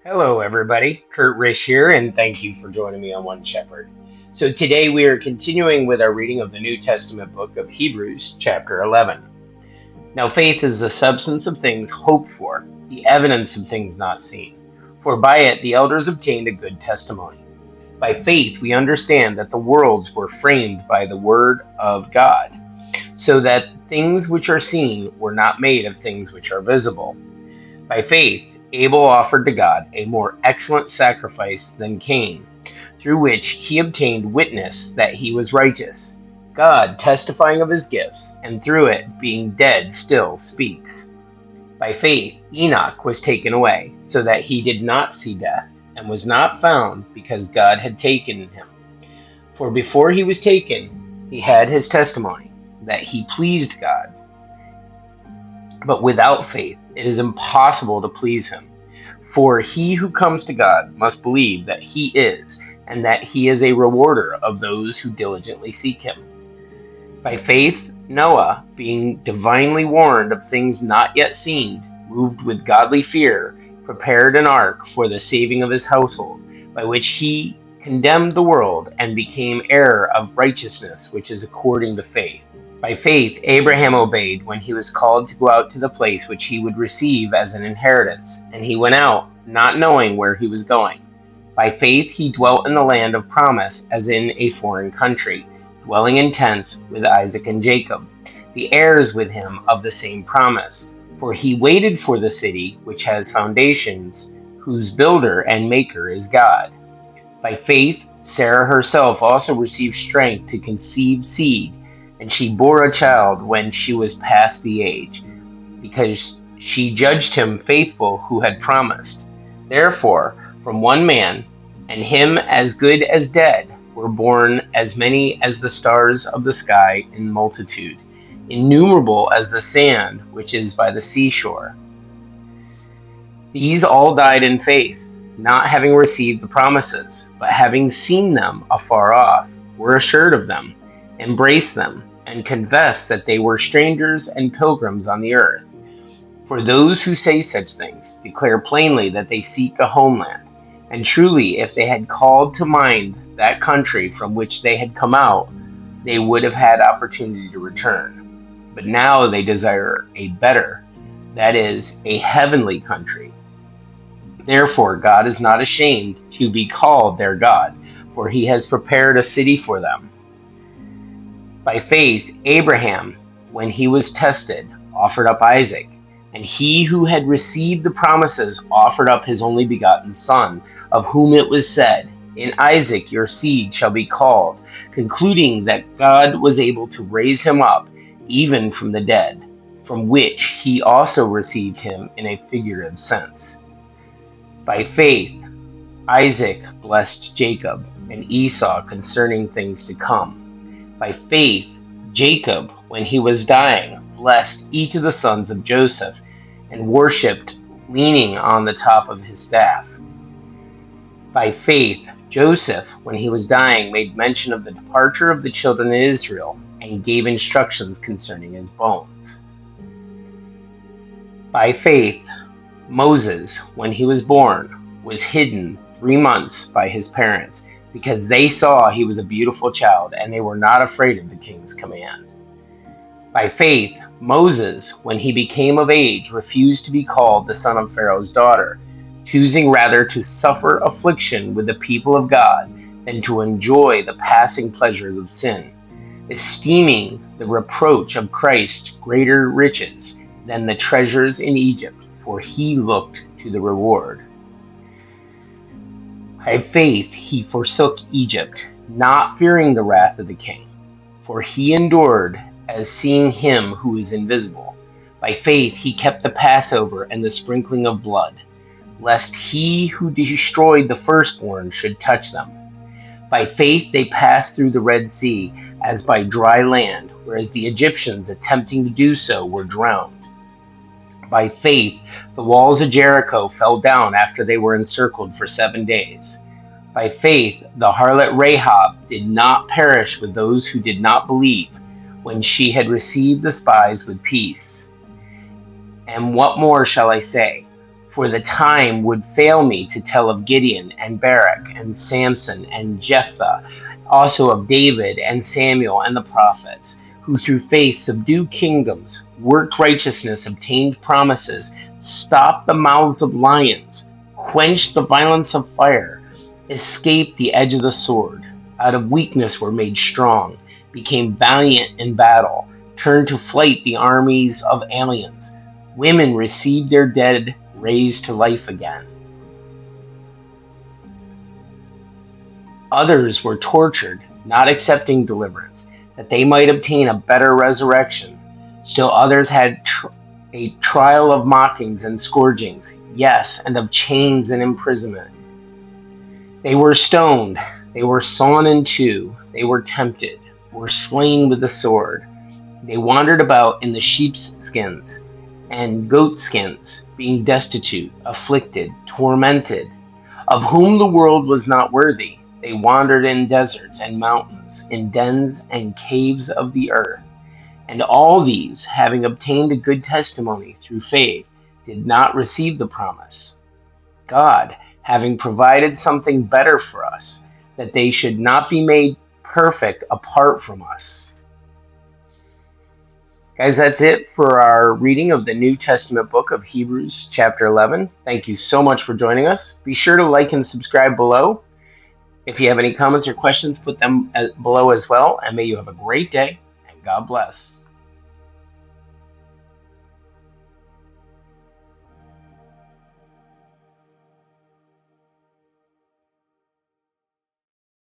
Hello, everybody. Kurt Risch here, and thank you for joining me on One Shepherd. So, today we are continuing with our reading of the New Testament book of Hebrews, chapter 11. Now, faith is the substance of things hoped for, the evidence of things not seen. For by it the elders obtained a good testimony. By faith we understand that the worlds were framed by the word of God, so that things which are seen were not made of things which are visible. By faith, Abel offered to God a more excellent sacrifice than Cain, through which he obtained witness that he was righteous, God testifying of his gifts, and through it, being dead, still speaks. By faith, Enoch was taken away, so that he did not see death, and was not found, because God had taken him. For before he was taken, he had his testimony, that he pleased God. But without faith, it is impossible to please him. For he who comes to God must believe that he is, and that he is a rewarder of those who diligently seek him. By faith, Noah, being divinely warned of things not yet seen, moved with godly fear, prepared an ark for the saving of his household, by which he condemned the world and became heir of righteousness which is according to faith. By faith, Abraham obeyed when he was called to go out to the place which he would receive as an inheritance, and he went out, not knowing where he was going. By faith, he dwelt in the land of promise as in a foreign country, dwelling in tents with Isaac and Jacob, the heirs with him of the same promise. For he waited for the city which has foundations, whose builder and maker is God. By faith, Sarah herself also received strength to conceive seed, and she bore a child when she was past the age, because she judged him faithful who had promised. Therefore, from one man, and him as good as dead, were born as many as the stars of the sky in multitude, innumerable as the sand which is by the seashore. These all died in faith, not having received the promises, but having seen them afar off, were assured of them, embraced them, and confessed that they were strangers and pilgrims on the earth. For those who say such things declare plainly that they seek a homeland. And truly, if they had called to mind that country from which they had come out, they would have had opportunity to return. But now they desire a better, that is, a heavenly country. Therefore, God is not ashamed to be called their God, for he has prepared a city for them. By faith, Abraham, when he was tested, offered up Isaac, and he who had received the promises offered up his only begotten son, of whom it was said, "In Isaac your seed shall be called," concluding that God was able to raise him up, even from the dead, from which he also received him in a figurative sense. By faith, Isaac blessed Jacob and Esau concerning things to come. By faith, Jacob, when he was dying, blessed each of the sons of Joseph and worshipped, leaning on the top of his staff. By faith, Joseph, when he was dying, made mention of the departure of the children of Israel and gave instructions concerning his bones. By faith, Moses, when he was born, was hidden 3 months by his parents, because they saw he was a beautiful child, and they were not afraid of the king's command. By faith, Moses, when he became of age, refused to be called the son of Pharaoh's daughter, choosing rather to suffer affliction with the people of God than to enjoy the passing pleasures of sin, esteeming the reproach of Christ greater riches than the treasures in Egypt, for he looked to the reward. By faith he forsook Egypt, not fearing the wrath of the king, for he endured as seeing him who is invisible. By faith he kept the Passover and the sprinkling of blood, lest he who destroyed the firstborn should touch them. By faith they passed through the Red Sea as by dry land, whereas the Egyptians attempting to do so were drowned. By faith, the walls of Jericho fell down after they were encircled for 7 days. By faith, the harlot Rahab did not perish with those who did not believe, when she had received the spies with peace. And what more shall I say? For the time would fail me to tell of Gideon and Barak and Samson and Jephthah, also of David and Samuel and the prophets, who through faith subdued kingdoms, worked righteousness, obtained promises, stopped the mouths of lions, quenched the violence of fire, escaped the edge of the sword, out of weakness were made strong, became valiant in battle, turned to flight the armies of aliens. Women received their dead raised to life again. Others were tortured, not accepting deliverance, that they might obtain a better resurrection. Still others had a trial of mockings and scourgings, yes, and of chains and imprisonment. They were stoned, they were sawn in two, they were tempted, were slain with the sword. They wandered about in the sheep's skins and goat skins, being destitute, afflicted, tormented, of whom the world was not worthy. They wandered in deserts and mountains, in dens and caves of the earth. And all these, having obtained a good testimony through faith, did not receive the promise. God, having provided something better for us, that they should not be made perfect apart from us. Guys, that's it for our reading of the New Testament book of Hebrews, chapter 11. Thank you so much for joining us. Be sure to like and subscribe below. If you have any comments or questions, put them below as well. And may you have a great day, and God bless.